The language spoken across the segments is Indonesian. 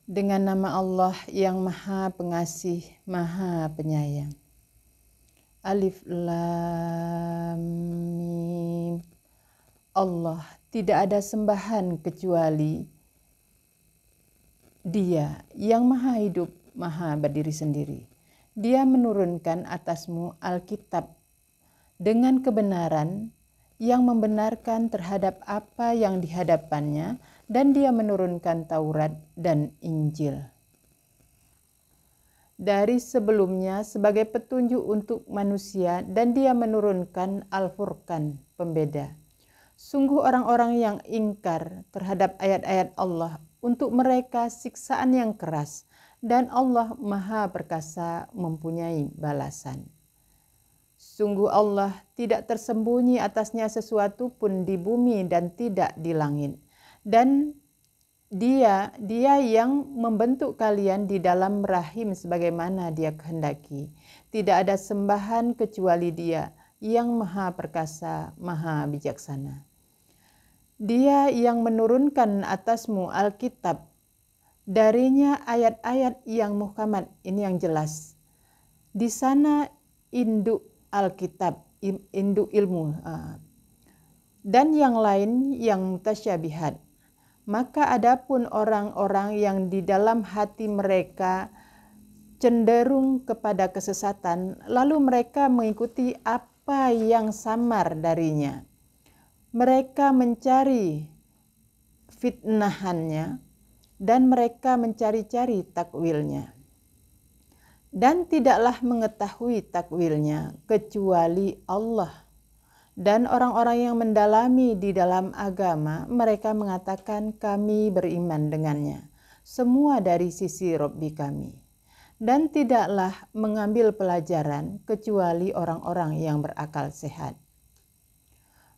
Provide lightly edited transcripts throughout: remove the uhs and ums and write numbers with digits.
Dengan nama Allah yang Maha Pengasih, Maha Penyayang. Alif Lam Mim. Allah, tidak ada sembahan kecuali Dia yang Maha Hidup, Maha berdiri sendiri. Dia menurunkan atasmu Alkitab dengan kebenaran yang membenarkan terhadap apa yang di hadapannya, dan Dia menurunkan Taurat dan Injil dari sebelumnya sebagai petunjuk untuk manusia, dan Dia menurunkan Al-Furqan, pembeda. Sungguh orang-orang yang ingkar terhadap ayat-ayat Allah, untuk mereka siksaan yang keras, dan Allah Maha Perkasa mempunyai balasan. Sungguh Allah tidak tersembunyi atasnya sesuatu pun di bumi dan tidak di langit. Dan Dia yang membentuk kalian di dalam rahim sebagaimana Dia kehendaki. Tidak ada sembahan kecuali Dia yang Maha Perkasa, Maha Bijaksana. Dia yang menurunkan atasmu Alkitab, darinya ayat-ayat yang muhkamat, ini yang jelas. Di sana induk Alkitab, induk ilmu, dan yang lain yang mutasyabihat. Maka adapun orang-orang yang di dalam hati mereka cenderung kepada kesesatan, lalu mereka mengikuti apa yang samar darinya. Mereka mencari fitnahannya, dan mereka mencari-cari takwilnya. Dan tidaklah mengetahui takwilnya kecuali Allah. Dan orang-orang yang mendalami di dalam agama, mereka mengatakan kami beriman dengannya, semua dari sisi Rabbi kami. Dan tidaklah mengambil pelajaran kecuali orang-orang yang berakal sehat.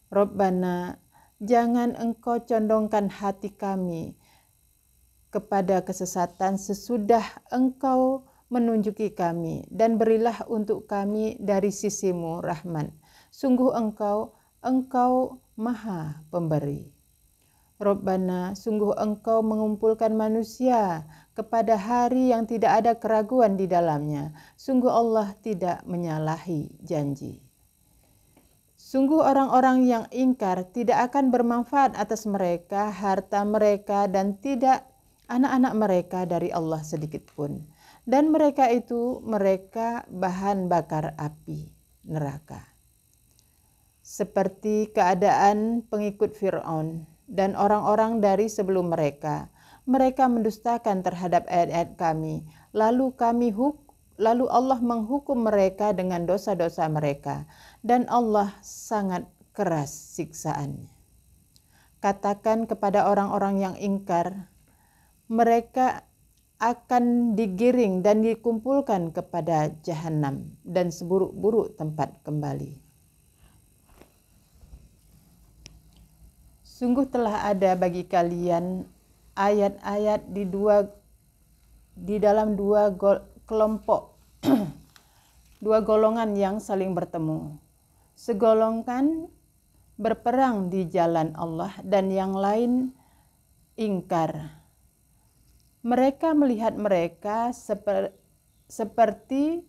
Rabbana, jangan Engkau condongkan hati kami kepada kesesatan sesudah Engkau menunjuki kami, dan berilah untuk kami dari sisimu rahmat. Sungguh Engkau Maha Pemberi. Rabbana, sungguh Engkau mengumpulkan manusia kepada hari yang tidak ada keraguan di dalamnya. Sungguh Allah tidak menyalahi janji. Sungguh orang-orang yang ingkar tidak akan bermanfaat atas mereka harta mereka, dan tidak anak-anak mereka dari Allah sedikit pun. Dan mereka bahan bakar api neraka. Seperti keadaan pengikut Fir'aun dan orang-orang dari sebelum mereka. Mereka mendustakan terhadap ayat-ayat kami. Lalu Allah menghukum mereka dengan dosa-dosa mereka. Dan Allah sangat keras siksaannya. Katakan kepada orang-orang yang ingkar, mereka akan digiring dan dikumpulkan kepada jahanam dan seburuk-buruk tempat kembali. Sungguh telah ada bagi kalian ayat-ayat di dalam dua kelompok, dua golongan yang saling bertemu. Segolongan berperang di jalan Allah dan yang lain ingkar. Mereka melihat mereka seperti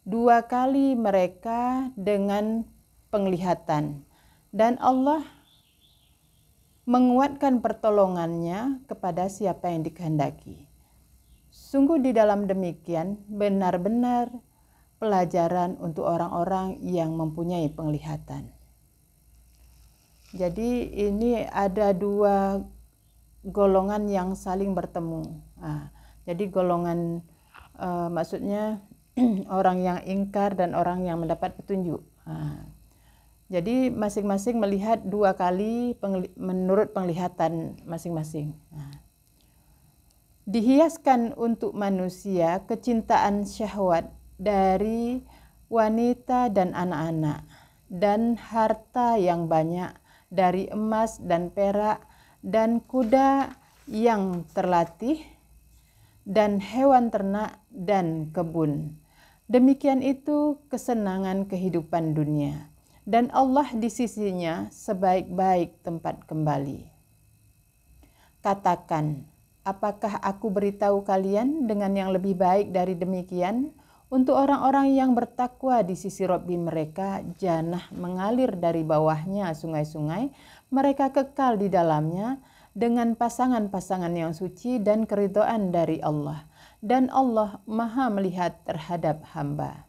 dua kali mereka dengan penglihatan, dan Allah menguatkan pertolongannya kepada siapa yang dikehendaki. Sungguh di dalam demikian benar-benar pelajaran untuk orang-orang yang mempunyai penglihatan. Jadi ini ada dua golongan yang saling bertemu. Jadi golongan maksudnya orang yang ingkar dan orang yang mendapat petunjuk. Jadi masing-masing melihat dua kali menurut penglihatan masing-masing. Dihiaskan untuk manusia kecintaan syahwat dari wanita dan anak-anak, dan harta yang banyak dari emas dan perak, dan kuda yang terlatih, dan hewan ternak dan kebun. Demikian itu kesenangan kehidupan dunia. Dan Allah di sisinya sebaik-baik tempat kembali. Katakan, apakah aku beritahu kalian dengan yang lebih baik dari demikian? Untuk orang-orang yang bertakwa di sisi Rabbi mereka, janah mengalir dari bawahnya sungai-sungai, mereka kekal di dalamnya dengan pasangan-pasangan yang suci dan keridhaan dari Allah. Dan Allah Maha melihat terhadap hamba.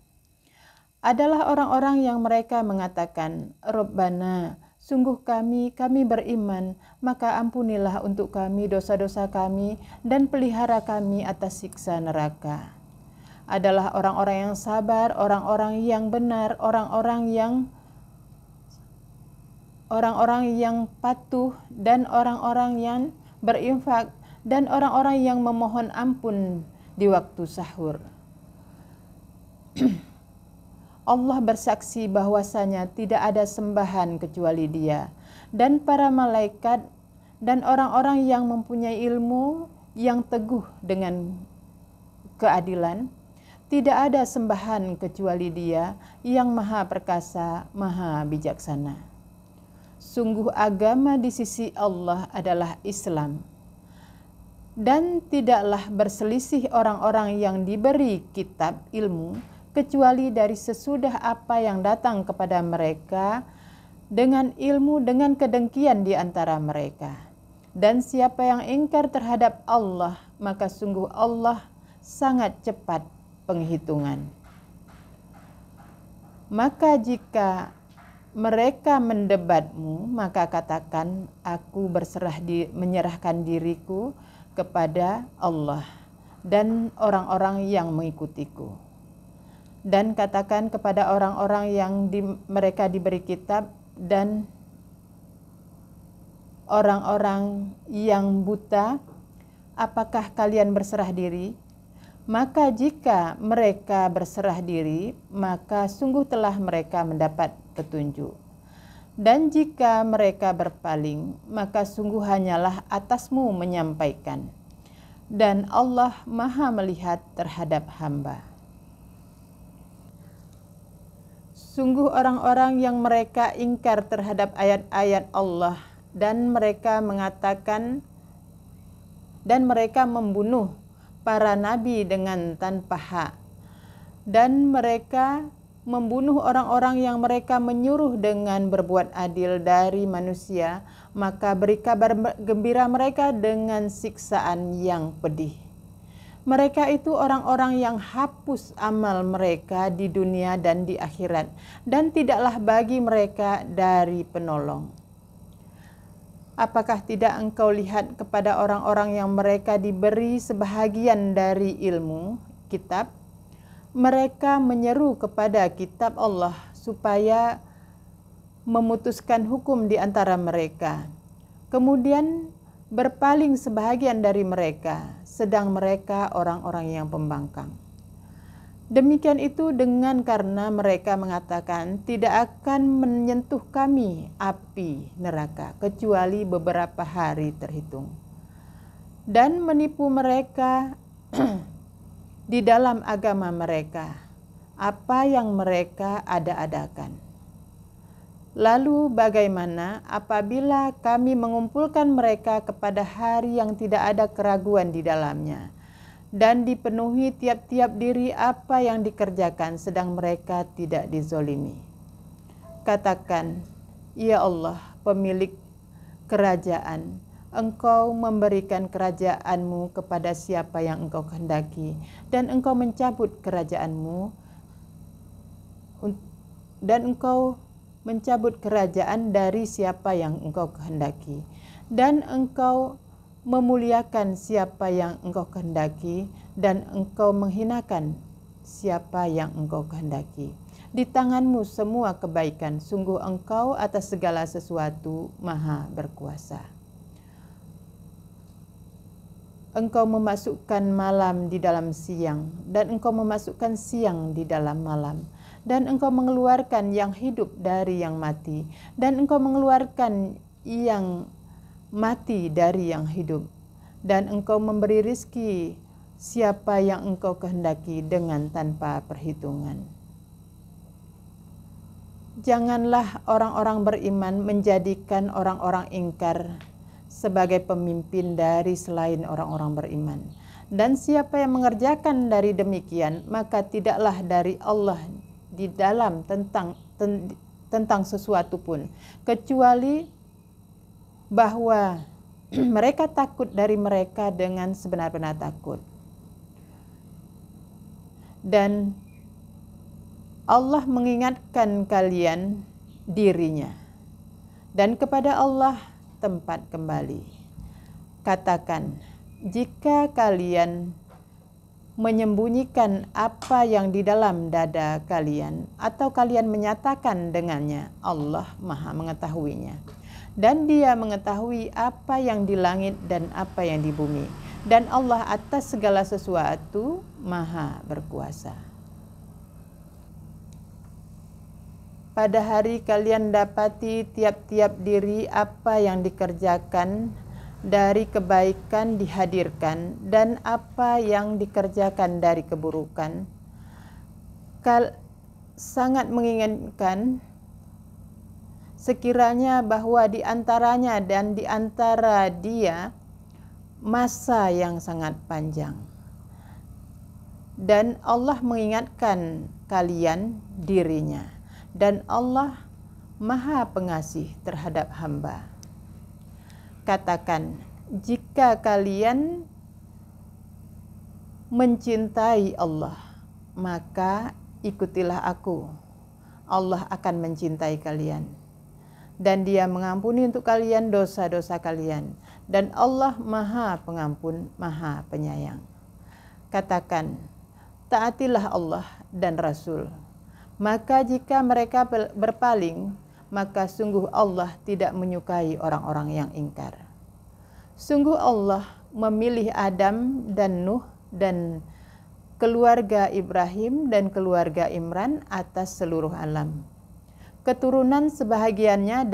Adalah orang-orang yang mereka mengatakan, Rabbana, sungguh kami beriman, maka ampunilah untuk kami dosa-dosa kami dan pelihara kami atas siksa neraka. Adalah orang-orang yang sabar, orang-orang yang benar, orang-orang yang patuh, dan orang-orang yang berinfak, dan orang-orang yang memohon ampun di waktu sahur. Allah bersaksi bahwasanya tidak ada sembahan kecuali Dia, dan para malaikat dan orang-orang yang mempunyai ilmu yang teguh dengan keadilan. Tidak ada sembahan kecuali Dia yang Maha Perkasa, Maha Bijaksana. Sungguh agama di sisi Allah adalah Islam. Dan tidaklah berselisih orang-orang yang diberi kitab ilmu kecuali dari sesudah apa yang datang kepada mereka dengan ilmu, dengan kedengkian di antara mereka. Dan siapa yang ingkar terhadap Allah, maka sungguh Allah sangat cepat penghitungan. Maka jika mereka mendebatmu, maka katakan, aku menyerahkan diriku kepada Allah dan orang-orang yang mengikutiku. Dan katakan kepada orang-orang yang mereka diberi kitab dan orang-orang yang buta, apakah kalian berserah diri? Maka jika mereka berserah diri, maka sungguh telah mereka mendapat petunjuk. Dan jika mereka berpaling, maka sungguh hanyalah atasmu menyampaikan. Dan Allah Maha melihat terhadap hamba. Sungguh orang-orang yang mereka ingkar terhadap ayat-ayat Allah dan mereka mengatakan dan mereka membunuh para nabi dengan tanpa hak, dan mereka membunuh orang-orang yang mereka menyuruh dengan berbuat adil dari manusia, maka beri kabar gembira mereka dengan siksaan yang pedih. Mereka itu orang-orang yang hapus amal mereka di dunia dan di akhirat, dan tidaklah bagi mereka dari penolong. Apakah tidak engkau lihat kepada orang-orang yang mereka diberi sebahagian dari ilmu, kitab? Mereka menyeru kepada kitab Allah supaya memutuskan hukum di antara mereka. Kemudian berpaling sebahagian dari mereka, sedang mereka orang-orang yang pembangkang. Demikian itu karena mereka mengatakan, tidak akan menyentuh kami api neraka kecuali beberapa hari terhitung. Dan menipu mereka di dalam agama mereka apa yang mereka ada-adakan. Lalu bagaimana apabila kami mengumpulkan mereka kepada hari yang tidak ada keraguan di dalamnya, dan dipenuhi tiap-tiap diri apa yang dikerjakan sedang mereka tidak dizolimi. Katakan, ya Allah, pemilik kerajaan, Engkau memberikan kerajaanmu kepada siapa yang Engkau kehendaki, dan Engkau mencabut kerajaanmu, dan Engkau mencabut kerajaan dari siapa yang Engkau kehendaki, dan Engkau memuliakan siapa yang Engkau kehendaki, dan Engkau menghinakan siapa yang Engkau kehendaki. Di tanganmu semua kebaikan, sungguh Engkau atas segala sesuatu Maha berkuasa. Engkau memasukkan malam di dalam siang, dan Engkau memasukkan siang di dalam malam. Dan Engkau mengeluarkan yang hidup dari yang mati, dan Engkau mengeluarkan yang mati dari yang hidup, dan Engkau memberi rizki siapa yang Engkau kehendaki dengan tanpa perhitungan. Janganlah orang-orang beriman menjadikan orang-orang ingkar sebagai pemimpin dari selain orang-orang beriman. Dan siapa yang mengerjakan dari demikian, maka tidaklah dari Allah di dalam tentang sesuatu pun, kecuali bahwa mereka takut dari mereka dengan sebenar-benar takut. Dan Allah mengingatkan kalian dirinya, dan kepada Allah tempat kembali. Katakan, jika kalian menyembunyikan apa yang di dalam dada kalian, atau kalian menyatakan dengannya, Allah Maha mengetahuinya. Dan Dia mengetahui apa yang di langit dan apa yang di bumi. Dan Allah atas segala sesuatu Maha berkuasa. Pada hari kalian dapati tiap-tiap diri apa yang dikerjakan dari kebaikan dihadirkan, dan apa yang dikerjakan dari keburukan. Sangat menginginkan sekiranya bahwa di antaranya dan di antara dia masa yang sangat panjang. Dan Allah mengingatkan kalian dirinya, dan Allah Maha Pengasih terhadap hamba. Katakan, jika kalian mencintai Allah, maka ikutilah aku. Allah akan mencintai kalian. Dan Dia mengampuni untuk kalian dosa-dosa kalian. Dan Allah Maha Pengampun, Maha Penyayang. Katakan, taatilah Allah dan Rasul. Maka jika mereka berpaling, maka sungguh Allah tidak menyukai orang-orang yang ingkar. Sungguh Allah memilih Adam dan Nuh dan keluarga Ibrahim dan keluarga Imran atas seluruh alam. Keturunan sebahagiannya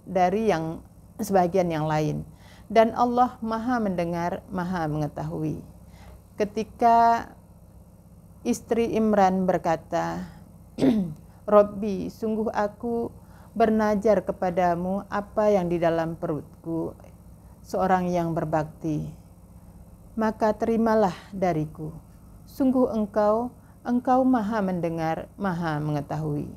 dari yang sebahagian yang lain. Dan Allah Maha mendengar, Maha mengetahui. Ketika istri Imran berkata, Robbi, sungguh aku bernazar kepadamu apa yang di dalam perutku, seorang yang berbakti. Maka terimalah dariku. Sungguh engkau Maha mendengar, Maha mengetahui.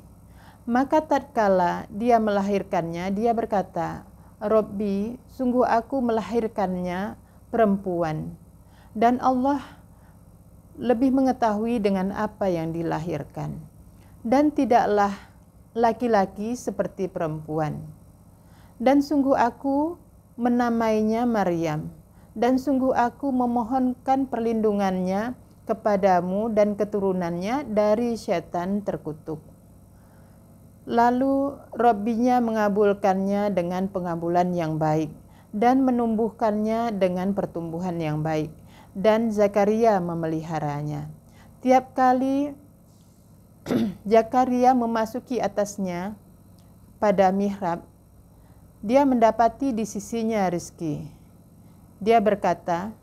Maka tatkala dia melahirkannya, dia berkata, Robbi, sungguh aku melahirkannya perempuan. Dan Allah lebih mengetahui dengan apa yang dilahirkan. Dan tidaklah laki-laki seperti perempuan. Dan sungguh aku menamainya Maryam. Dan sungguh aku memohonkan perlindungannya kepadamu dan keturunannya dari syaitan terkutuk. Lalu Rabbinya mengabulkannya dengan pengabulan yang baik dan menumbuhkannya dengan pertumbuhan yang baik. Dan Zakaria memeliharanya. Tiap kali Zakaria memasuki atasnya pada mihrab, dia mendapati di sisinya rezeki. Dia berkata,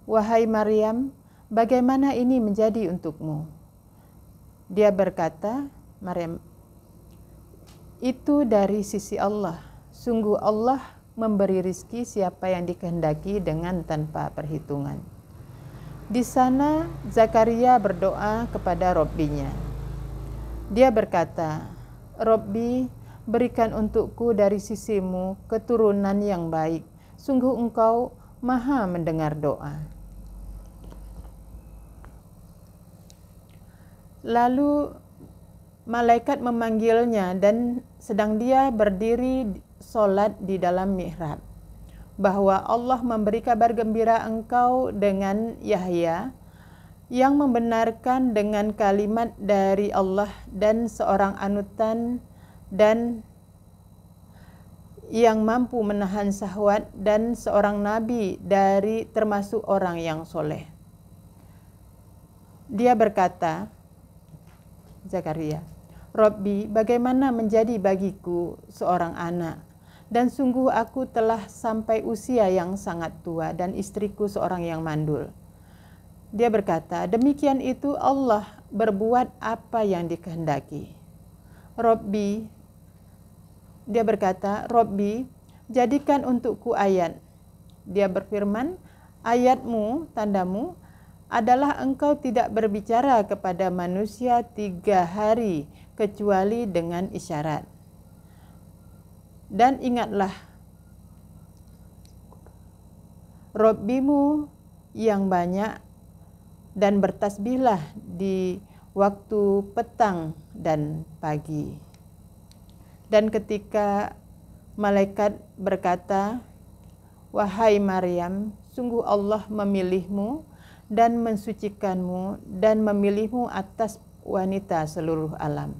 wahai Maryam, bagaimana ini menjadi untukmu? Dia berkata, Maryam, itu dari sisi Allah. Sungguh Allah memberi rezeki siapa yang dikehendaki dengan tanpa perhitungan. Di sana Zakaria berdoa kepada Robbinya. Dia berkata, Robbi, berikan untukku dari sisimu keturunan yang baik. Sungguh engkau Maha mendengar doa. Lalu malaikat memanggilnya dan sedang dia berdiri solat di dalam mihrab, bahwa Allah memberi kabar gembira engkau dengan Yahya, yang membenarkan dengan kalimat dari Allah dan seorang anutan dan yang mampu menahan syahwat dan seorang nabi dari termasuk orang yang soleh. Dia berkata, Zakaria, Robbi, bagaimana menjadi bagiku seorang anak? Dan sungguh aku telah sampai usia yang sangat tua dan istriku seorang yang mandul. Dia berkata, demikian itu Allah berbuat apa yang dikehendaki. Robbi, dia berkata, Robbi, jadikan untukku ayat. Dia berfirman, ayatmu, tandamu, adalah engkau tidak berbicara kepada manusia 3 hari kecuali dengan isyarat. Dan ingatlah Rabbimu yang banyak dan bertasbihlah di waktu petang dan pagi. Dan ketika malaikat berkata, wahai Maryam, sungguh Allah memilihmu dan mensucikanmu dan memilihmu atas wanita seluruh alam.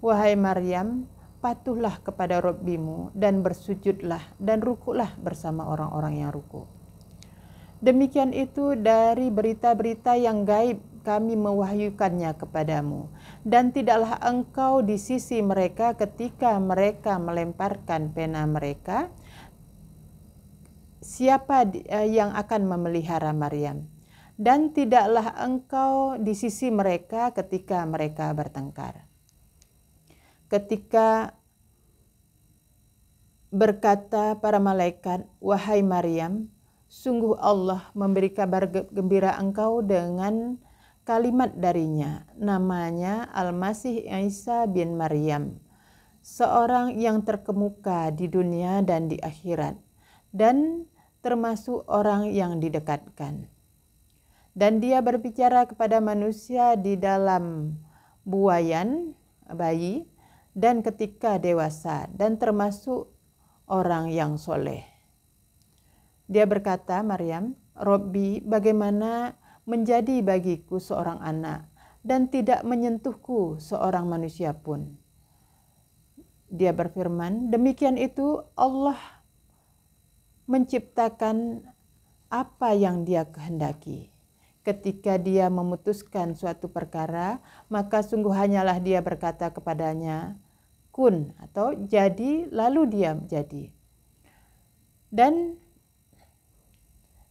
Wahai Maryam, patuhlah kepada Rabbimu dan bersujudlah dan rukuklah bersama orang-orang yang rukuk. Demikian itu dari berita-berita yang gaib kami mewahyukannya kepadamu, dan tidaklah engkau di sisi mereka ketika mereka melemparkan pena mereka. Siapa yang akan memelihara Maryam? Dan tidaklah engkau di sisi mereka ketika mereka bertengkar. Ketika berkata para malaikat, wahai Maryam, sungguh Allah memberi kabar gembira engkau dengan kalimat darinya, namanya Al-Masih Isa bin Maryam, seorang yang terkemuka di dunia dan di akhirat, dan termasuk orang yang didekatkan. Dan dia berbicara kepada manusia di dalam buayan bayi dan ketika dewasa, dan termasuk orang yang soleh. Dia berkata, Maryam, Robbi, bagaimana menjadi bagiku seorang anak dan tidak menyentuhku seorang manusia pun. Dia berfirman, demikian itu Allah menciptakan apa yang dia kehendaki. Ketika dia memutuskan suatu perkara, maka sungguh hanyalah dia berkata kepadanya, kun, atau jadi, lalu dia jadi. Dan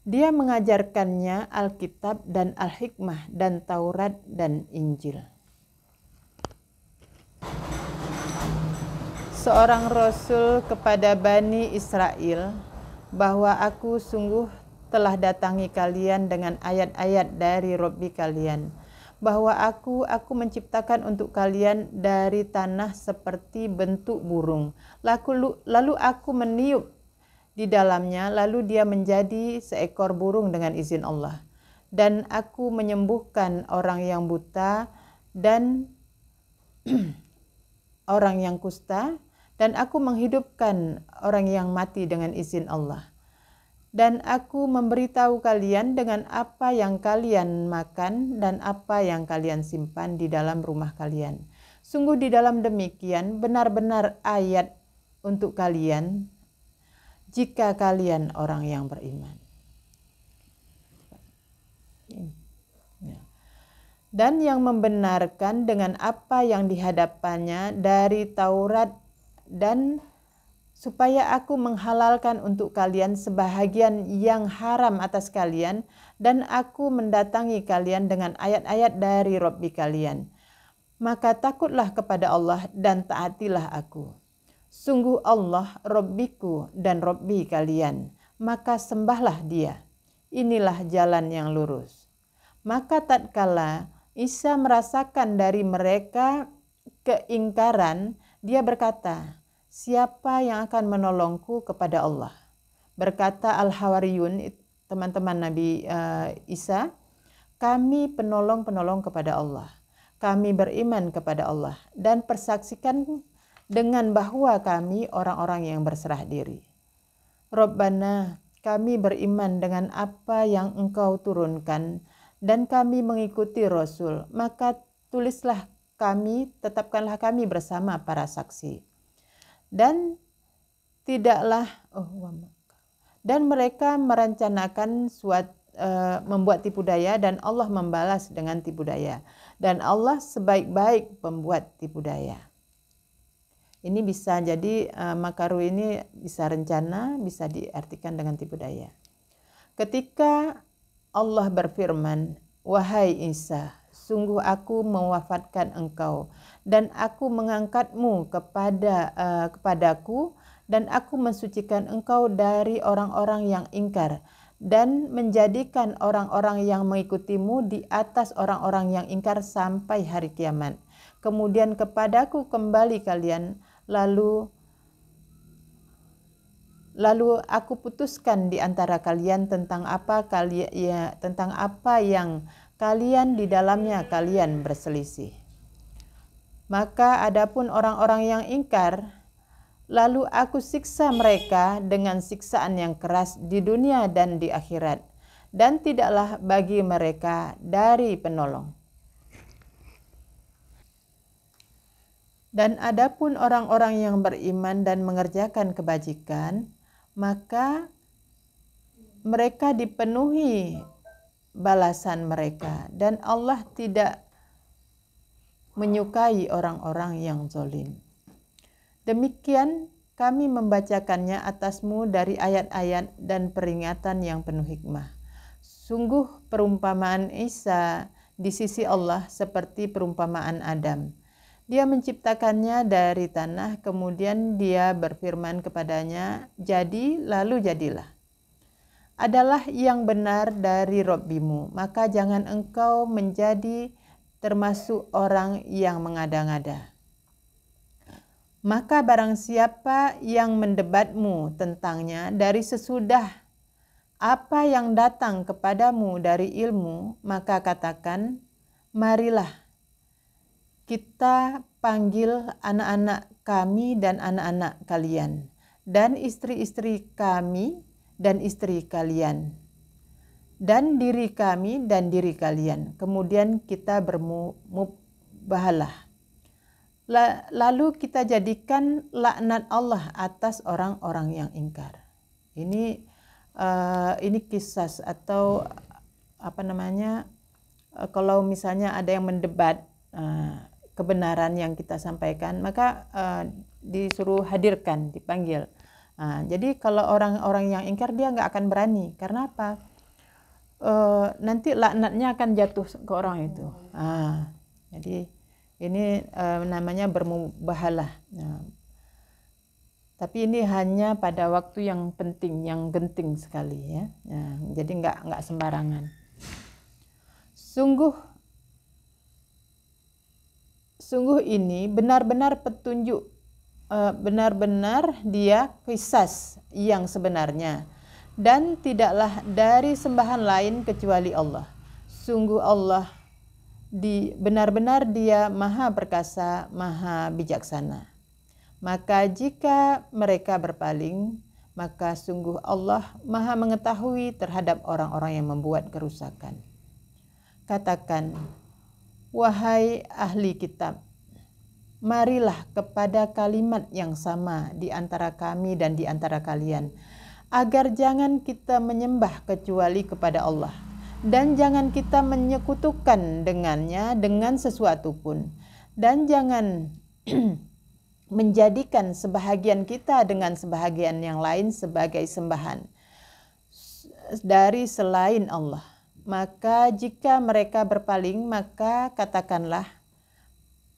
dia mengajarkannya Alkitab dan Al-Hikmah dan Taurat dan Injil. Seorang Rasul kepada Bani Israel, bahwa aku sungguh telah datangi kalian dengan ayat-ayat dari Rabbi kalian, bahwa aku menciptakan untuk kalian dari tanah seperti bentuk burung, lalu aku meniup di dalamnya, lalu dia menjadi seekor burung dengan izin Allah, dan aku menyembuhkan orang yang buta dan orang yang kusta, dan aku menghidupkan orang yang mati dengan izin Allah. Dan aku memberitahu kalian dengan apa yang kalian makan dan apa yang kalian simpan di dalam rumah kalian. Sungguh di dalam demikian benar-benar ayat untuk kalian jika kalian orang yang beriman. Dan yang membenarkan dengan apa yang dihadapannya dari Taurat, dan supaya aku menghalalkan untuk kalian sebahagian yang haram atas kalian, dan aku mendatangi kalian dengan ayat-ayat dari Rabbi kalian. Maka takutlah kepada Allah dan taatilah aku. Sungguh Allah Rabbiku dan Rabbi kalian, maka sembahlah dia. Inilah jalan yang lurus. Maka tatkala Isa merasakan dari mereka keingkaran, dia berkata, siapa yang akan menolongku kepada Allah? Berkata Al-Hawariyun, teman-teman Nabi Isa, kami penolong-penolong kepada Allah. Kami beriman kepada Allah dan persaksikan dengan bahwa kami orang-orang yang berserah diri. Rabbana, kami beriman dengan apa yang Engkau turunkan dan kami mengikuti Rasul, maka tulislah kami, tetapkanlah kami bersama para saksi. Dan tidaklah dan mereka merencanakan membuat tipu daya, dan Allah membalas dengan tipu daya, dan Allah sebaik-baik pembuat tipu daya. Ini bisa jadi makaru ini bisa rencana, bisa diartikan dengan tipu daya. Ketika Allah berfirman, wahai Isa, sungguh aku mewafatkan engkau dan aku mengangkatmu kepadaku dan aku mensucikan engkau dari orang-orang yang ingkar dan menjadikan orang-orang yang mengikutimu di atas orang-orang yang ingkar sampai hari kiamat. Kemudian kepadaku kembali kalian, lalu aku putuskan di antara kalian tentang apa yang kalian di dalamnya kalian berselisih. Maka adapun orang-orang yang ingkar, lalu aku siksa mereka dengan siksaan yang keras di dunia dan di akhirat, dan tidaklah bagi mereka dari penolong. Dan adapun orang-orang yang beriman dan mengerjakan kebajikan, maka mereka dipenuhi balasan mereka, dan Allah tidak menyukai orang-orang yang zalim. Demikian kami membacakannya atasmu dari ayat-ayat dan peringatan yang penuh hikmah. Sungguh perumpamaan Isa di sisi Allah seperti perumpamaan Adam. Dia menciptakannya dari tanah, kemudian dia berfirman kepadanya, jadi, lalu jadilah. Adalah yang benar dari Rabbimu, maka jangan engkau menjadi termasuk orang yang mengada-ngada. Maka barang siapa yang mendebatmu tentangnya dari sesudah apa yang datang kepadamu dari ilmu, maka katakan, marilah kita panggil anak-anak kami dan anak-anak kalian, dan istri-istri kami dan istri kalian, dan diri kami dan diri kalian. Kemudian kita bermubahalah. Lalu kita jadikan laknat Allah atas orang-orang yang ingkar. Ini kisah atau kalau misalnya ada yang mendebat kebenaran yang kita sampaikan, maka disuruh hadirkan, dipanggil. Jadi kalau orang-orang yang ingkar, dia nggak akan berani. Karena apa? Nanti laknatnya akan jatuh ke orang itu. Jadi ini namanya bermubahalah. Tapi ini hanya pada waktu yang penting, yang genting sekali ya. Jadi nggak sembarangan. Sungguh ini benar-benar petunjuk, benar-benar dia qisas yang sebenarnya, dan tidaklah dari sembahan lain kecuali Allah. Sungguh Allah benar-benar dia maha perkasa, maha bijaksana. Maka jika mereka berpaling, maka sungguh Allah maha mengetahui terhadap orang-orang yang membuat kerusakan. Katakan, wahai ahli kitab, marilah kepada kalimat yang sama di antara kami dan di antara kalian, agar jangan kita menyembah kecuali kepada Allah. Dan jangan kita menyekutukan dengannya dengan sesuatu pun. Dan jangan menjadikan sebahagian kita dengan sebahagian yang lain sebagai sembahan dari selain Allah. Maka jika mereka berpaling, maka katakanlah,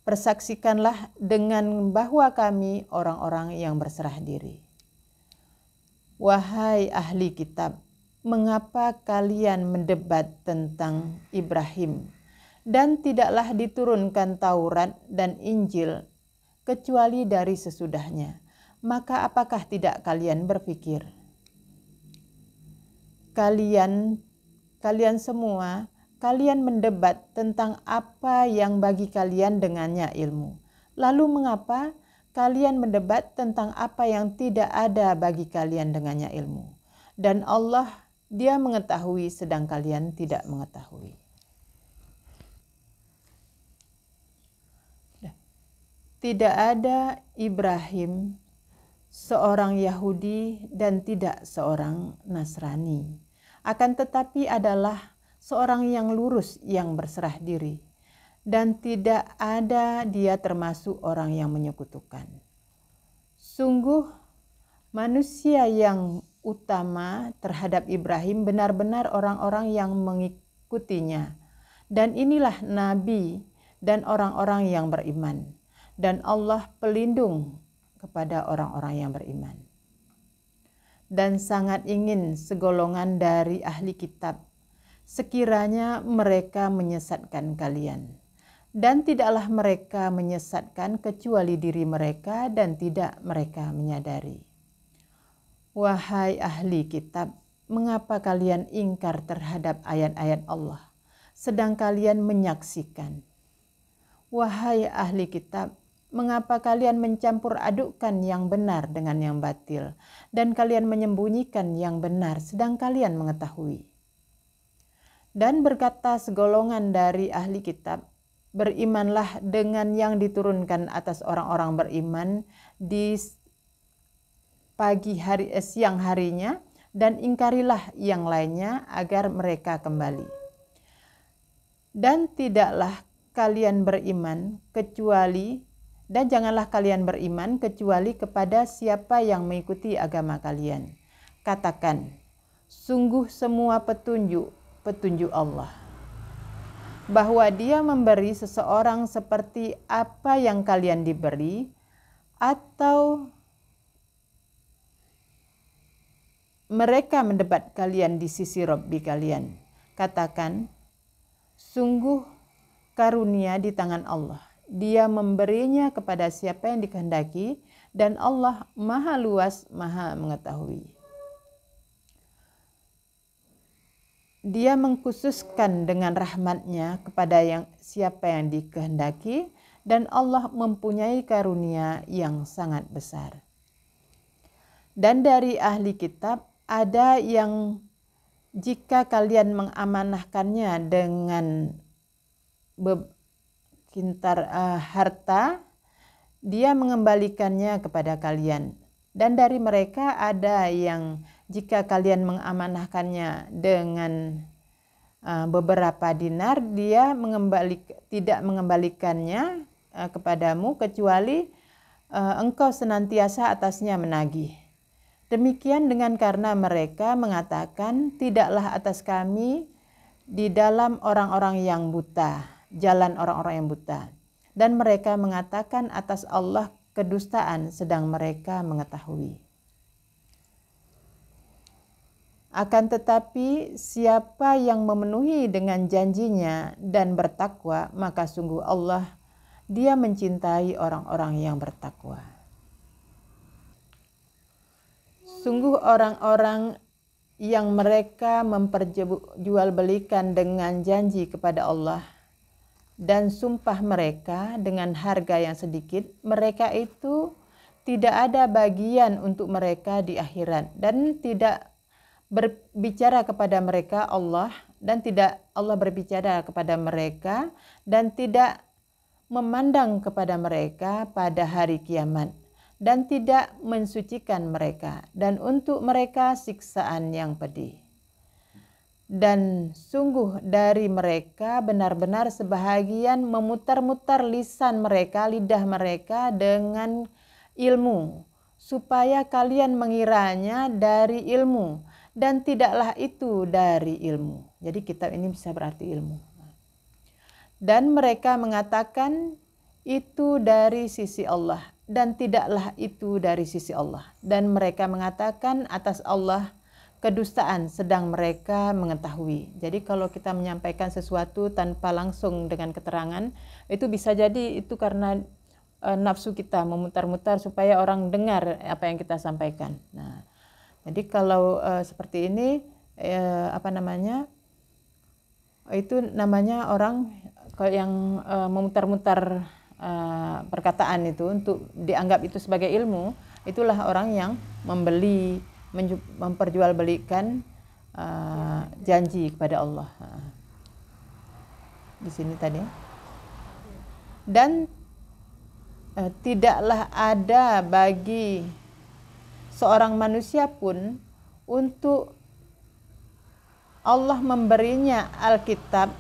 persaksikanlah dengan bahwa kami orang-orang yang berserah diri. Wahai ahli kitab, mengapa kalian mendebat tentang Ibrahim, dan tidaklah diturunkan Taurat dan Injil kecuali dari sesudahnya? Maka apakah tidak kalian berpikir? Kalian semua, kalian mendebat tentang apa yang bagi kalian dengannya ilmu. Lalu mengapa kalian mendebat tentang apa yang tidak ada bagi kalian dengannya ilmu? Dan Allah, dia mengetahui sedang kalian tidak mengetahui. Tidak ada Ibrahim seorang Yahudi dan tidak seorang Nasrani. Akan tetapi adalah seorang yang lurus yang berserah diri. Dan tidak ada dia termasuk orang yang menyekutukan. Sungguh manusia yang utama terhadap Ibrahim benar-benar orang-orang yang mengikutinya. Dan inilah Nabi dan orang-orang yang beriman. Dan Allah pelindung kepada orang-orang yang beriman. dan sangat ingin segolongan dari ahli kitab, sekiranya mereka menyesatkan kalian. Dan tidaklah mereka menyesatkan kecuali diri mereka dan tidak mereka menyadari. Wahai ahli kitab, mengapa kalian ingkar terhadap ayat-ayat Allah, sedang kalian menyaksikan? Wahai ahli kitab, mengapa kalian mencampur adukkan yang benar dengan yang batil, dan kalian menyembunyikan yang benar sedang kalian mengetahui? Dan berkata segolongan dari ahli kitab, berimanlah dengan yang diturunkan atas orang-orang beriman di siang harinya, dan ingkarilah yang lainnya agar mereka kembali. Dan tidaklah kalian beriman kecuali, dan janganlah kalian beriman kecuali kepada siapa yang mengikuti agama kalian. Katakan, sungguh semua petunjuk Allah, bahwa Dia memberi seseorang seperti apa yang kalian diberi, atau mereka mendebat kalian di sisi Rabbi kalian. Katakan, sungguh karunia di tangan Allah. Dia memberinya kepada siapa yang dikehendaki, dan Allah Maha Luas, Maha Mengetahui. Dia mengkhususkan dengan rahmatnya kepada siapa yang dikehendaki, dan Allah mempunyai karunia yang sangat besar. Dan dari ahli kitab ada yang jika kalian mengamanahkannya dengan kintar harta, dia mengembalikannya kepada kalian. Dan dari mereka ada yang jika kalian mengamanahkannya dengan beberapa dinar, dia tidak mengembalikannya kepadamu kecuali engkau senantiasa atasnya menagih. Demikian karena mereka mengatakan, tidaklah atas kami di dalam orang-orang yang buta, jalan orang-orang yang buta. Dan mereka mengatakan atas Allah kedustaan, sedang mereka mengetahui. Akan tetapi siapa yang memenuhi dengan janjinya dan bertakwa, maka sungguh Allah, Dia mencintai orang-orang yang bertakwa. Sungguh orang-orang yang mereka memperjualbelikan dengan janji kepada Allah dan sumpah mereka dengan harga yang sedikit, mereka itu tidak ada bagian untuk mereka di akhirat, dan tidak berbicara kepada mereka Allah, dan tidak Allah berbicara kepada mereka, dan tidak memandang kepada mereka pada hari kiamat, dan tidak mensucikan mereka, dan untuk mereka siksaan yang pedih. Dan sungguh dari mereka benar-benar sebahagian memutar-mutar lidah mereka dengan ilmu, supaya kalian mengiranya dari ilmu, dan tidaklah itu dari ilmu. Jadi kitab ini bisa berarti ilmu. Dan mereka mengatakan itu dari sisi Allah, dan tidaklah itu dari sisi Allah. Dan mereka mengatakan atas Allah kedustaan, sedang mereka mengetahui. Jadi kalau kita menyampaikan sesuatu tanpa langsung dengan keterangan, itu bisa jadi itu karena nafsu kita memutar-mutar supaya orang dengar apa yang kita sampaikan. Nah, jadi kalau seperti ini itu namanya orang yang memutar-mutar perkataan itu untuk dianggap itu sebagai ilmu. Itulah orang yang memperjualbelikan janji kepada Allah. Di sini tadi. Dan tidaklah ada bagi seorang manusia pun untuk Allah memberinya Alkitab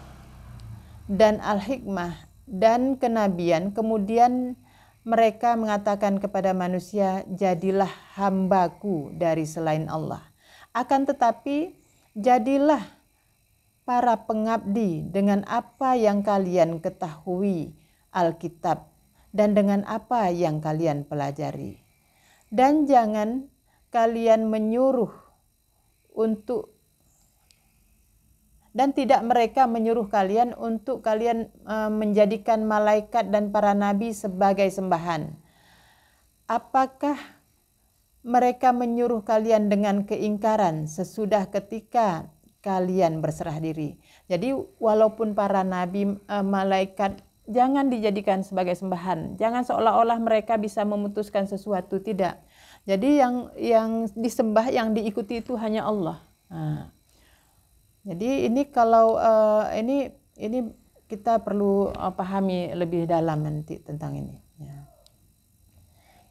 dan Al-Hikmah dan kenabian, kemudian mereka mengatakan kepada manusia, jadilah hambaku dari selain Allah. Akan tetapi jadilah para pengabdi dengan apa yang kalian ketahui Alkitab dan dengan apa yang kalian pelajari. Dan jangan kalian menyuruh untuk dan tidak mereka menyuruh kalian untuk kalian menjadikan malaikat dan para nabi sebagai sembahan. Apakah mereka menyuruh kalian dengan keingkaran sesudah ketika kalian berserah diri? Jadi walaupun para nabi, malaikat, jangan dijadikan sebagai sembahan. Jangan seolah-olah mereka bisa memutuskan sesuatu, tidak. Jadi yang disembah, yang diikuti itu hanya Allah. Jadi ini kalau ini kita perlu pahami lebih dalam nanti tentang ini. Ya.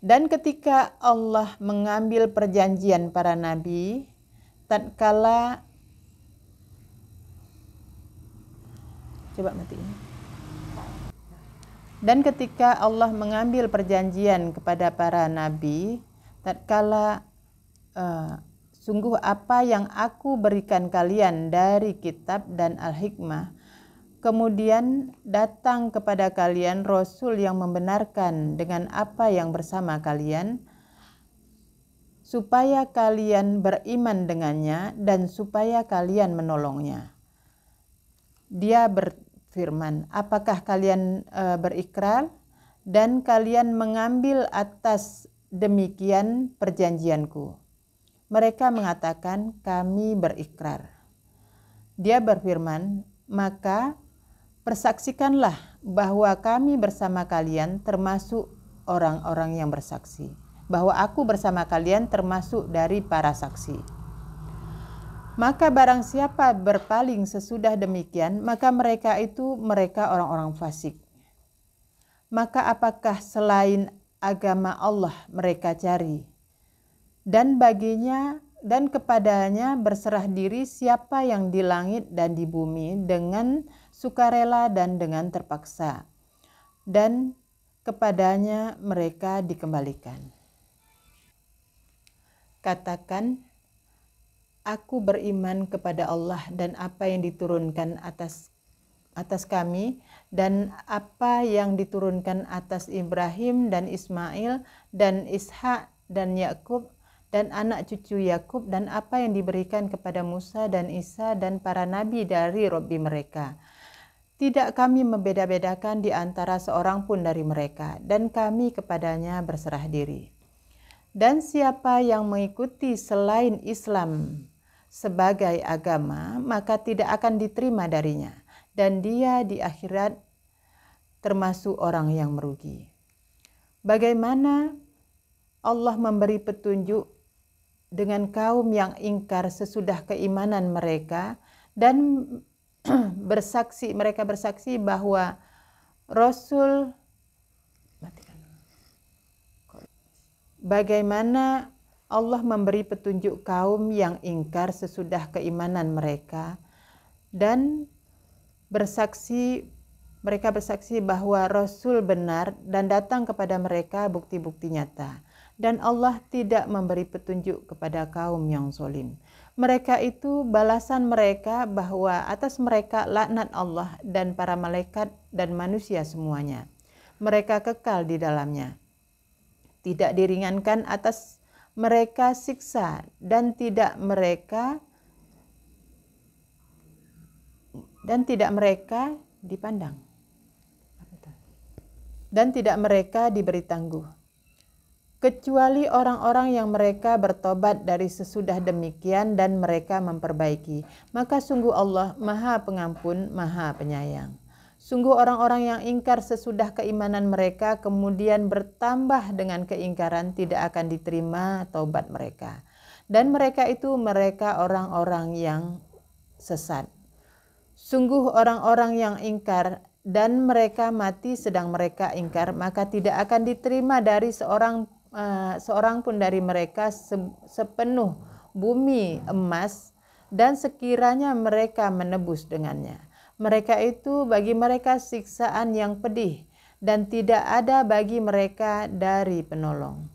Dan ketika Allah mengambil perjanjian para nabi, tatkala coba mati ini. Dan ketika Allah mengambil perjanjian kepada para nabi, tatkala sungguh apa yang aku berikan kalian dari kitab dan al-hikmah, kemudian datang kepada kalian Rasul yang membenarkan dengan apa yang bersama kalian, supaya kalian beriman dengannya dan supaya kalian menolongnya. Dia berfirman, apakah kalian berikrar dan kalian mengambil atas demikian perjanjianku? Mereka mengatakan, kami berikrar. Dia berfirman, maka persaksikanlah bahwa kami bersama kalian termasuk orang-orang yang bersaksi. Bahwa aku bersama kalian termasuk dari para saksi. Maka barang siapa berpaling sesudah demikian, maka mereka orang-orang fasik. Maka apakah selain agama Allah mereka cari? Dan baginya dan kepadanya berserah diri siapa yang di langit dan di bumi dengan sukarela dan dengan terpaksa, dan kepadanya mereka dikembalikan. Katakan, aku beriman kepada Allah dan apa yang diturunkan atas kami dan apa yang diturunkan atas Ibrahim dan Ismail dan Ishak dan Yakub dan anak cucu Yakub dan apa yang diberikan kepada Musa dan Isa dan para nabi dari Robbi mereka. Tidak kami membeda-bedakan di antara seorang pun dari mereka, dan kami kepadanya berserah diri. Dan siapa yang mengikuti selain Islam sebagai agama, maka tidak akan diterima darinya, dan dia di akhirat termasuk orang yang merugi. Bagaimana Allah memberi petunjuk dengan kaum yang ingkar sesudah keimanan mereka dan mereka bersaksi bahwa Rasul, bagaimana Allah memberi petunjuk kaum yang ingkar sesudah keimanan mereka dan mereka bersaksi bahwa Rasul benar dan datang kepada mereka bukti-bukti nyata. Dan Allah tidak memberi petunjuk kepada kaum yang zalim. Mereka itu balasan mereka bahwa atas mereka laknat Allah dan para malaikat dan manusia semuanya. Mereka kekal di dalamnya. Tidak diringankan atas mereka siksa dan tidak mereka dipandang. Dan tidak mereka diberi tangguh. Kecuali orang-orang yang mereka bertobat dari sesudah demikian dan mereka memperbaiki. Maka sungguh Allah Maha Pengampun, Maha Penyayang. Sungguh orang-orang yang ingkar sesudah keimanan mereka kemudian bertambah dengan keingkaran tidak akan diterima taubat mereka. Dan mereka orang-orang yang sesat. Sungguh orang-orang yang ingkar dan mereka mati sedang mereka ingkar, maka tidak akan diterima dari seorang pun dari mereka sepenuh bumi emas dan sekiranya mereka menebus dengannya. Mereka itu bagi mereka siksaan yang pedih dan tidak ada bagi mereka dari penolong.